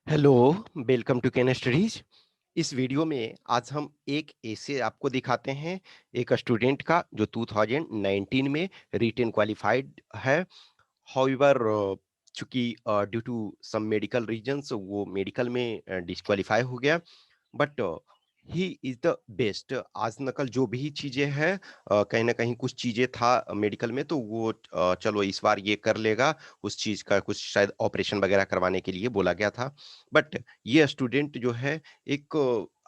Hello, welcome to can studies. इस video में आज हम एक ऐसे आपको दिखाते हैं एक स्टूडेंट का जो 2019 में रिटेन क्वालिफाइड है। हाउएवर चूंकि due to some medical reasons वो मेडिकल में डिस्क्वालीफाई हो गया, but he is the best. आज नकल जो भी चीजें हैं, कहीं ना कहीं कुछ चीजें था मेडिकल में, तो वो चलो इस बार ये कर लेगा। उस चीज का कुछ शायद ऑपरेशन वगैरह करवाने के लिए बोला गया था। बट ये स्टूडेंट जो है एक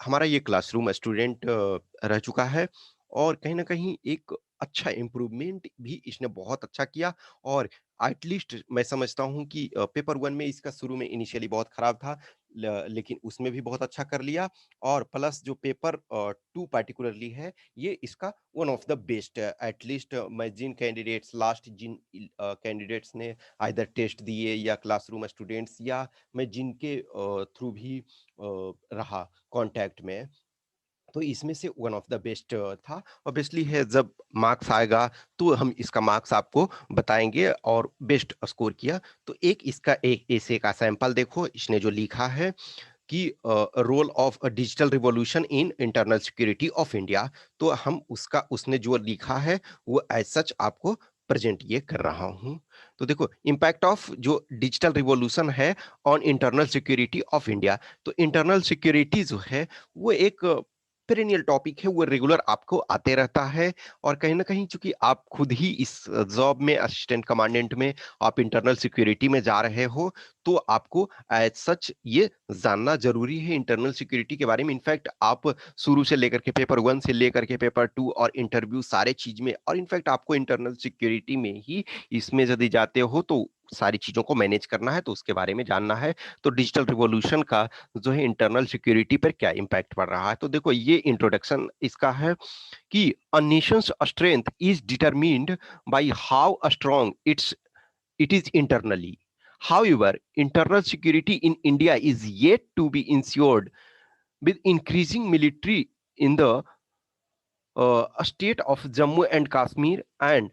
हमारा ये क्लासरूम स्टूडेंट रह चुका है, और कहीं ना कहीं एक अच्छा इम्प्रूवमेंट भी इसने बहुत अच्छा किया। और एटलीस्ट मैं समझता हूँ कि पेपर वन में इसका शुरू में इनिशियली बहुत खराब था, लेकिन उसमें भी बहुत अच्छा कर लिया। और प्लस जो पेपर टू पार्टिकुलरली है, ये इसका वन ऑफ द बेस्ट है। एटलीस्ट मैं जिन कैंडिडेट्स लास्ट जिन कैंडिडेट्स ने आइदर टेस्ट दिए या क्लासरूम स्टूडेंट्स, या मैं जिनके थ्रू भी रहा कांटेक्ट में, तो इसमें से वन ऑफ द बेस्ट था। ऑब्वियसली है, जब मार्क्स आएगा तो हम इसका मार्क्स आपको बताएंगे और बेस्ट स्कोर किया। तो एक इसका एक ऐसे का सैंपल देखो, इसने जो लिखा है कि role of a digital revolution in internal security of India. तो हम उसका उसने जो लिखा है वो एज सच आपको प्रेजेंट ये कर रहा हूं। तो देखो, इम्पैक्ट ऑफ जो डिजिटल रिवॉल्यूशन है on internal security of India. तो इंटरनल सिक्योरिटी जो है वो एक पेरेनियल टॉपिक है, वो रेगुलर आपको आते रहता है। और कहीं ना कहीं चूंकि आप खुद ही इस जॉब में असिस्टेंट कमांडेंट में आप इंटरनल सिक्योरिटी में जा रहे हो, तो आपको एज सच ये जानना जरूरी है इंटरनल सिक्योरिटी के बारे में। इनफैक्ट आप शुरू से लेकर के पेपर वन से लेकर के पेपर टू और इंटरव्यू सारे चीज में, और इनफैक्ट आपको इंटरनल सिक्योरिटी में ही इसमें यदि जाते हो तो सारी चीजों को मैनेज करना है, तो उसके बारे में जानना है। तो डिजिटल रिवॉल्यूशन का जो है इंटरनल सिक्योरिटी पर क्या इम्पैक्ट पड़ रहा है, तो देखो ये इंट्रोडक्शन इसका है कि अ Nations strength is determined by how strong it is internally. However, internal security in India is yet to be ensured with increasing military in the state of Jammu and Kashmir, and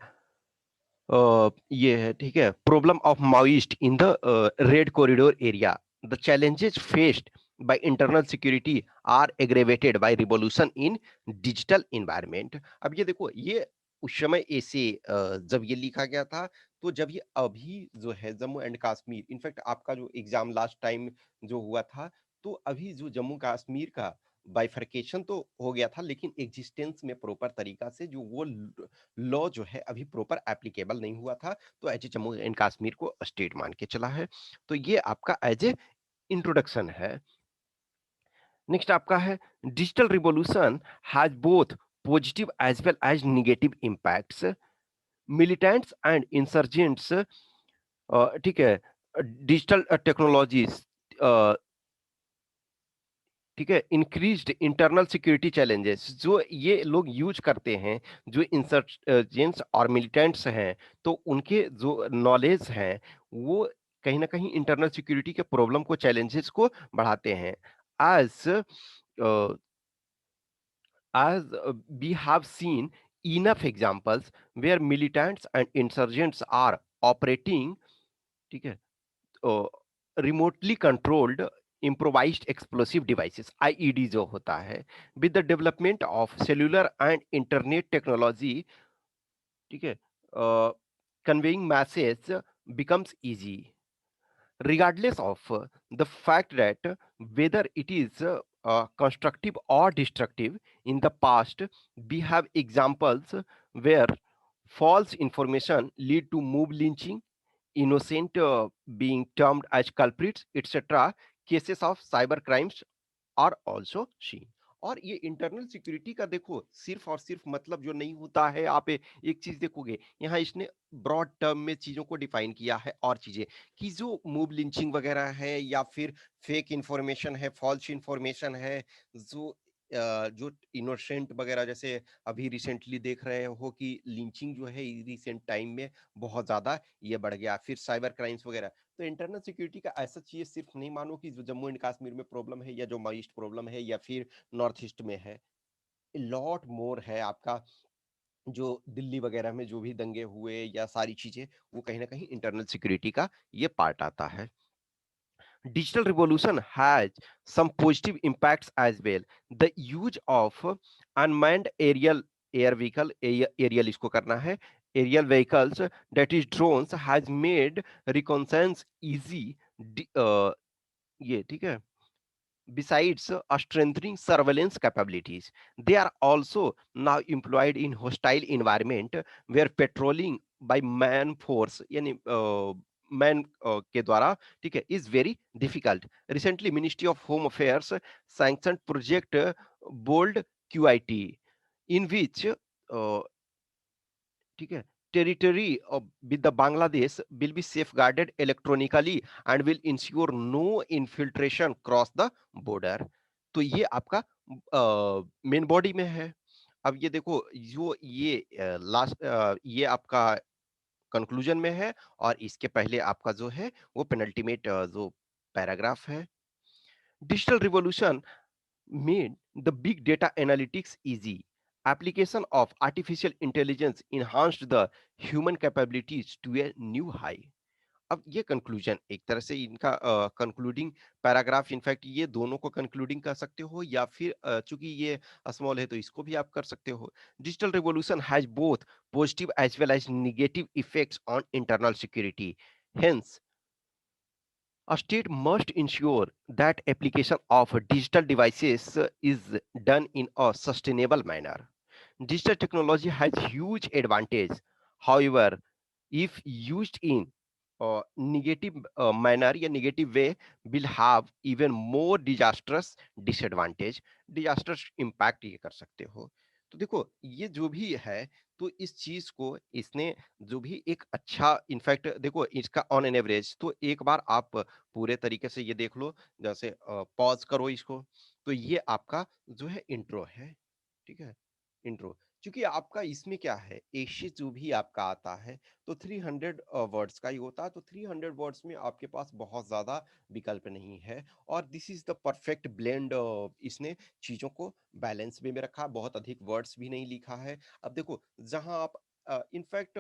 ये है ठीक है, problem of Maoist in the red corridor area. The challenges faced by internal security are aggravated by revolution in digital environment। अब ये देखो, ये उस समय ऐसे जब ये लिखा गया था, तो जब ये अभी जो है जम्मू एंड कश्मीर, इनफैक्ट आपका जो एग्जाम लास्ट टाइम जो हुआ था, तो अभी जो जम्मू कश्मीर का बाइफरकेशन तो हो गया था, लेकिन एग्जिस्टेंस में प्रॉपर तरीका से जो वो लॉ जो है अभी प्रॉपर एप्लीकेबल नहीं हुआ था। तो as a Jammu and Kashmir को स्टेट मान के चला है। तो ये आपका एज ए इंट्रोडक्शन है। नेक्स्ट आपका है, digital revolution has both positive as well as negative impacts. Militants and insurgents, ठीक है, डिजिटल टेक्नोलॉजीज, ठीक है, इंक्रीज्ड इंटरनल सिक्योरिटी चैलेंजेस जो ये लोग यूज करते हैं, जो इंसर्जेंट्स और मिलिटेंट्स हैं, तो उनके जो नॉलेज हैं वो कहीं ना कहीं इंटरनल सिक्योरिटी के प्रॉब्लम को, चैलेंजेस को बढ़ाते हैं। As as we have seen enough examples where militants and insurgents are operating, ठीक है, remotely controlled improvised explosive devices, IED जो होता है, with the development of cellular and internet technology, ठीक है, conveying message becomes easy regardless of the fact that whether it is constructive or destructive. In the past, we have examples where false information lead to mob lynching, innocent being termed as culprits, etc. Cases of cyber crimes are also seen। और ये internal security का देखो, सिर्फ और सिर्फ मतलब जो नहीं होता है, आप एक चीज देखोगे, यहाँ इसने ब्रॉड टर्म में चीजों को डिफाइन किया है, और चीजें कि जो मूव लिंचिंग वगैरह है, या फिर फेक इंफॉर्मेशन है, फॉल्स इंफॉर्मेशन है, जो इनोसेंट वगैरह, जैसे अभी रिसेंटली देख रहे हो कि लिंचिंग जो है रिसेंट टाइम में बहुत ज्यादा ये बढ़ गया, फिर साइबर क्राइम्स वगैरह। तो इंटरनल सिक्योरिटी का ऐसा चीज सिर्फ नहीं मानो कि जो जम्मू एंड कश्मीर में प्रॉब्लम है, या जो ईस्ट प्रॉब्लम है, या फिर नॉर्थ ईस्ट में है। लॉट मोर है आपका, जो दिल्ली वगैरह में जो भी दंगे हुए या सारी चीजें, वो कहीं ना कहीं इंटरनल सिक्योरिटी का ये पार्ट आता है। Digital revolution has some positive impacts as well. The use of unmanned air vehicle, aerial इसको करना है, aerial vehicles, that is drones, has made reconnaissance easy. ये ठीक है. Besides strengthening surveillance capabilities, they are also now employed in hostile environment where patrolling by man force यानी man के द्वारा, ठीक है, is very difficult. Recently ministry of home affairs sanction project BOLD QIT in which, ठीक है, territory with the Bangladesh will be safeguarded electronically and will ensure no infiltration cross the border. तो ये आपका main body में है. अब ये देखो, जो ये लास्ट, ये आपका कंक्लूजन में है, और इसके पहले आपका जो है वो पेनल्टीमेट जो पैराग्राफ है. Digital revolution made the big data analytics easy. Application of artificial intelligence enhanced the human capabilities to a new high. अब ये कंक्लूजन एक तरह से इनका कंक्लूडिंग पैराग्राफ, इनफैक्ट ये दोनों को कंक्लूडिंग कर सकते हो, या फिर चूंकि ये स्मॉल है तो इसको भी आप कर सकते हो. Digital revolution has both positive as well as negative effects on internal security. Hence, a state must ensure that application of digital devices is done in a sustainable manner. Digital technology has huge advantage. However, if used in negative manner या negative way, will have even more disastrous impact ये कर सकते हो. तो देखो, ये जो भी है, तो इस चीज को इसने जो भी एक अच्छा, इनफैक्ट देखो इसका ऑन एन एवरेज, तो एक बार आप पूरे तरीके से ये देख लो, जैसे पॉज करो इसको, तो ये आपका जो है इंट्रो है, ठीक है, इंट्रो. क्योंकि आपका इसमें क्या है, एशे जो भी आपका आता है, तो 300 वर्ड्स का ही होता है, तो 300 वर्ड्स में आपके पास बहुत ज्यादा विकल्प नहीं है. और this is the perfect blend. इसने चीजों को बैलेंस वे में रखा, बहुत अधिक वर्ड्स भी नहीं लिखा है. अब देखो, जहां आप इनफैक्ट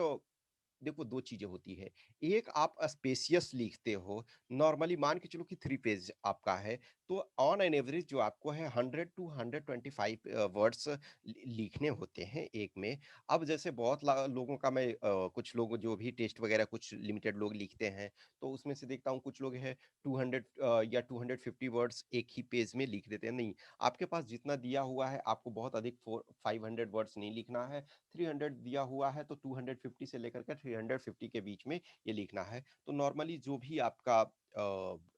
देखो, दो चीजें होती है. एक, आप स्पेसियस लिखते हो, नॉर्मली मान के चलो कि 3 पेज आपका है, तो ऑन एन एवरेज जो आपको है 100 to 125 वर्ड्स लिखने होते हैं एक में. अब जैसे बहुत लोगों का मैं कुछ लोग जो भी टेस्ट वगैरह कुछ लिमिटेड लोग लिखते हैं, तो उसमें से देखता हूँ कुछ लोग है 200 या 250 वर्ड्स एक ही पेज में लिख देते हैं. नहीं, आपके पास जितना दिया हुआ है, आपको बहुत अधिक 500 वर्ड्स नहीं लिखना है. 300 दिया हुआ है, तो 250 से लेकर के 350 के बीच में ये लिखना है. तो नॉर्मली जो भी आपका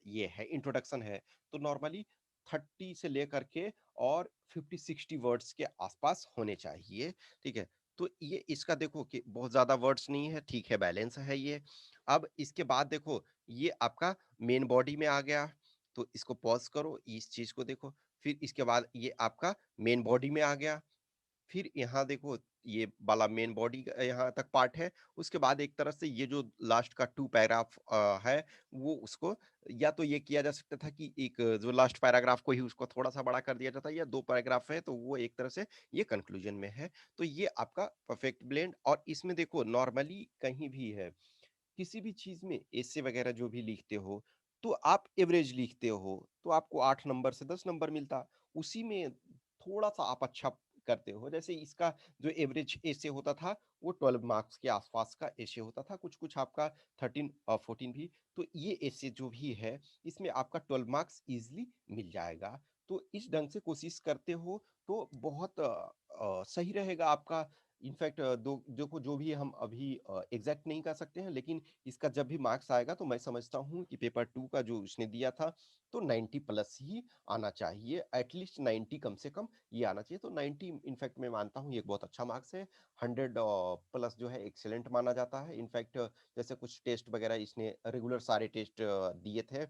ये है इंट्रोडक्शन है, तो नॉर्मली 30 से लेकर के और 50-60 वर्ड्स के आसपास होने चाहिए, ठीक है. तो ये इसका देखो कि बहुत ज्यादा वर्ड्स नहीं है, ठीक है, बैलेंस है ये. अब इसके बाद देखो, ये आपका मेन बॉडी में आ गया, तो इसको पॉज करो, इस चीज को देखो. फिर इसके बाद ये आपका मेन बॉडी में आ गया. फिर यहाँ देखो, ये वाला मेन बॉडी यहाँ तक पार्ट है. उसके बाद एक तरह से ये जो लास्ट का 2 पैराग्राफ है, वो उसको या तो ये किया जा सकता था कि एक जो लास्ट पैराग्राफ को ही उसको थोड़ा सा बड़ा कर दिया जाता, या 2 पैराग्राफ है तो वो एक तरह से ये कंक्लूजन में है. तो ये आपका परफेक्ट ब्लेंड. और इसमें देखो, नॉर्मली कहीं भी है, किसी भी चीज में ऐसे वगैरह जो भी लिखते हो, तो आप एवरेज लिखते हो, तो आपको 8 नंबर से 10 नंबर मिलता. उसी में थोड़ा सा आप अच्छा करते हो, जैसे इसका जो एवरेज ऐसे होता था, वो 12 मार्क्स के आसपास का ऐसे होता था, कुछ कुछ आपका 13 और 14 भी. तो ये ऐसे जो भी है, इसमें आपका 12 मार्क्स इजिली मिल जाएगा. तो इस ढंग से कोशिश करते हो, तो बहुत सही रहेगा आपका. इनफैक्ट दो देखो, जो भी हम अभी एग्जैक्ट नहीं कर सकते हैं, लेकिन इसका जब भी मार्क्स आएगा, तो मैं समझता हूँ कि पेपर 2 का जो उसने दिया था, तो 90 प्लस ही आना चाहिए, एटलीस्ट 90 कम से कम ये आना चाहिए. तो 90 इनफैक्ट मैं मानता हूँ ये एक बहुत अच्छा मार्क्स है. 100 प्लस जो है एक्सेलेंट माना जाता है. इनफैक्ट जैसे कुछ टेस्ट वगैरह इसने रेगुलर सारे टेस्ट दिए थे,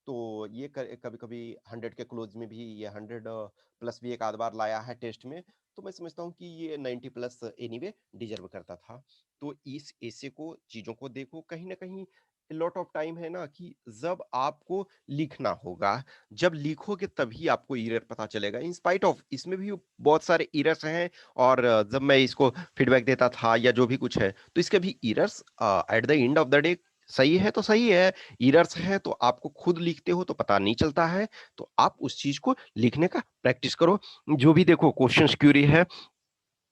तो ये कभी कभी 100 के क्लोज में भी ये 100 प्लस भी एक आध बार लाया है टेस्ट में. तो मैं समझता हूँ कि ये 90 प्लस एनीवे डिजर्व करता था. तो इस ऐसे को चीजों को देखो, कहीं ना कहीं लॉट ऑफ टाइम है ना, कि जब आपको लिखना होगा, जब लिखोगे तभी आपको एरर पता चलेगा. इन स्पाइट ऑफ इसमें भी बहुत सारे एरर्स हैं, और जब मैं इसको फीडबैक देता था या जो भी कुछ है, तो इसके भी errors at the end of the day सही है तो सही है, एरर्स है तो आपको खुद लिखते हो तो पता नहीं चलता है, तो आप उस चीज़ को लिखने का प्रैक्टिस करो। जो भी देखो क्वेश्चंस क्यूरी है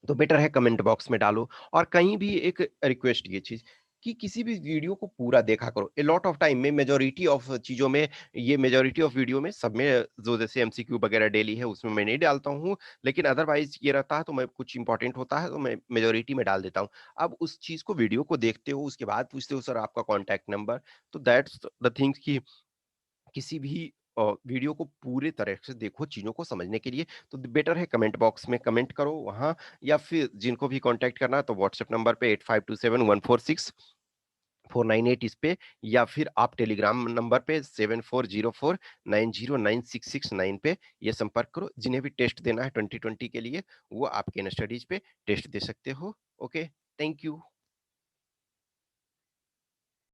तो बेटर है कमेंट बॉक्स में डालो। और कहीं भी एक रिक्वेस्ट ये चीज कि किसी भी वीडियो को पूरा देखा करो। ए लॉट ऑफ टाइम में मेजोरिटी ऑफ चीजों में, ये मेजोरिटी ऑफ वीडियो में सब में जो जैसे एमसीक्यू वगैरह डेली है उसमें मैं नहीं डालता हूँ, लेकिन अदरवाइज ये रहता है तो मैं कुछ इंपॉर्टेंट होता है तो मैं मेजोरिटी में डाल देता हूँ। अब उस चीज को वीडियो को देखते हो उसके बाद पूछते हो सर आपका कॉन्टैक्ट नंबर, तो दैट्स द थिंग्स की किसी भी वीडियो को पूरे तरह से देखो चीज़ों को समझने के लिए, तो बेटर है कमेंट बॉक्स में कमेंट करो वहाँ, या फिर जिनको भी कॉन्टैक्ट करना है तो व्हाट्सएप नंबर पे 8527146498 इस पे, या फिर आप टेलीग्राम नंबर पे 7404909669 पे ये संपर्क करो। जिन्हें भी टेस्ट देना है 2020 के लिए, वो आप केन स्टडीज पे टेस्ट दे सकते हो। Okay, thank you.